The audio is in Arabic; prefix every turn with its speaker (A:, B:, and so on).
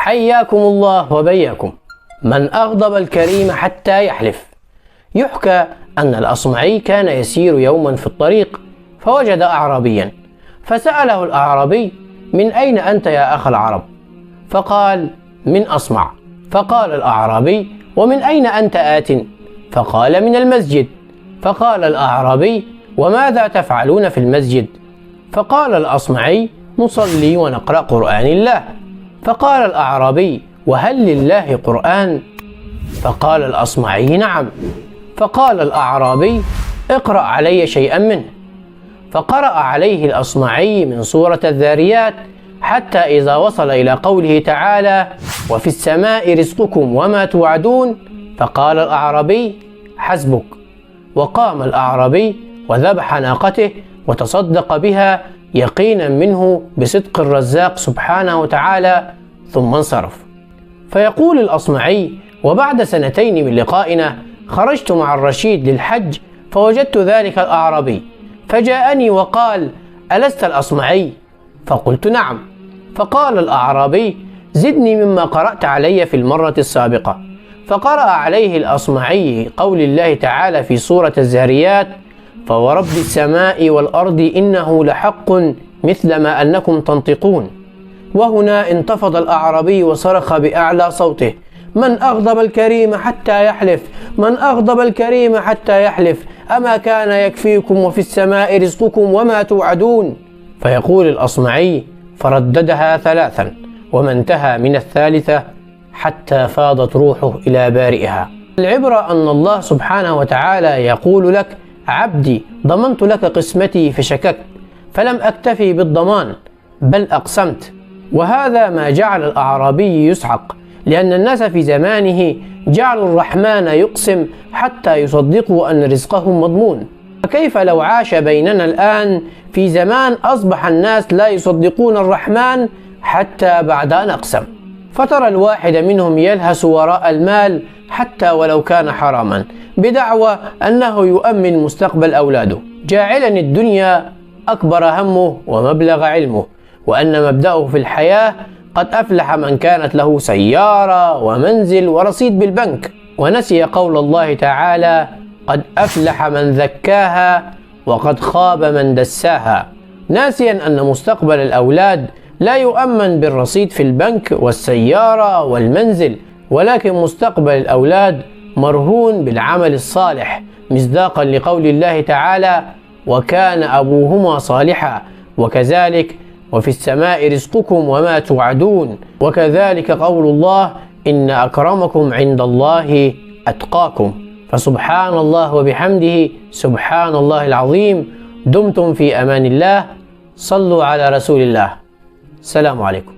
A: حياكم الله وبياكم. من أغضب الكريم حتى يحلف. يحكى أن الأصمعي كان يسير يوما في الطريق فوجد أعرابيا، فسأله الأعرابي: من أين أنت يا أخ العرب؟ فقال: من أصمع. فقال الأعرابي: ومن أين أنت آت؟ فقال: من المسجد. فقال الأعرابي: وماذا تفعلون في المسجد؟ فقال الأصمعي: نصلي ونقرأ قرآن الله. فقال الأعرابي: وهل لله قرآن؟ فقال الأصمعي: نعم. فقال الأعرابي: اقرأ علي شيئا منه. فقرأ عليه الأصمعي من سورة الذاريات حتى إذا وصل إلى قوله تعالى: وفي السماء رزقكم وما توعدون. فقال الأعرابي: حسبك. وقام الأعرابي وذبح ناقته وتصدق بها يقينا منه بصدق الرزاق سبحانه وتعالى، ثم انصرف. فيقول الأصمعي: وبعد 2 من لقائنا خرجت مع الرشيد للحج فوجدت ذلك الأعرابي، فجاءني وقال: ألست الأصمعي؟ فقلت: نعم. فقال الأعرابي: زدني مما قرأت علي في المرة السابقة. فقرأ عليه الأصمعي قول الله تعالى في سورة الذاريات: فورب السماء والأرض إنه لحق مثل ما أنكم تنطقون. وهنا انتفض الأعرابي وصرخ بأعلى صوته: من أغضب الكريم حتى يحلف، من أغضب الكريم حتى يحلف، أما كان يكفيكم وفي السماء رزقكم وما توعدون. فيقول الأصمعي: فرددها 3 وما انتهى من الثالثة حتى فاضت روحه إلى بارئها. العبرة أن الله سبحانه وتعالى يقول لك: عبدي ضمنت لك قسمتي فشككت، فلم أكتفي بالضمان بل أقسمت. وهذا ما جعل الأعرابي يسحق، لأن الناس في زمانه جعلوا الرحمن يقسم حتى يصدقوا أن رزقهم مضمون. فكيف لو عاش بيننا الآن في زمان أصبح الناس لا يصدقون الرحمن حتى بعد أن أقسم، فترى الواحد منهم يلهث وراء المال حتى ولو كان حراما بدعوى أنه يؤمن مستقبل أولاده، جاعلا الدنيا أكبر همه ومبلغ علمه، وأن مبدأه في الحياة: قد أفلح من كانت له سيارة ومنزل ورصيد بالبنك، ونسي قول الله تعالى: قد أفلح من ذكاها وقد خاب من دساها، ناسيا أن مستقبل الأولاد لا يؤمن بالرصيد في البنك والسيارة والمنزل، ولكن مستقبل الأولاد مرهون بالعمل الصالح، مصداقا لقول الله تعالى: وكان أبوهما صالحا. وكذلك: وفي السماء رزقكم وما توعدون. وكذلك قول الله: إن أكرمكم عند الله أتقاكم. فسبحان الله وبحمده سبحان الله العظيم. دمتم في أمان الله. صلوا على رسول الله. السلام عليكم.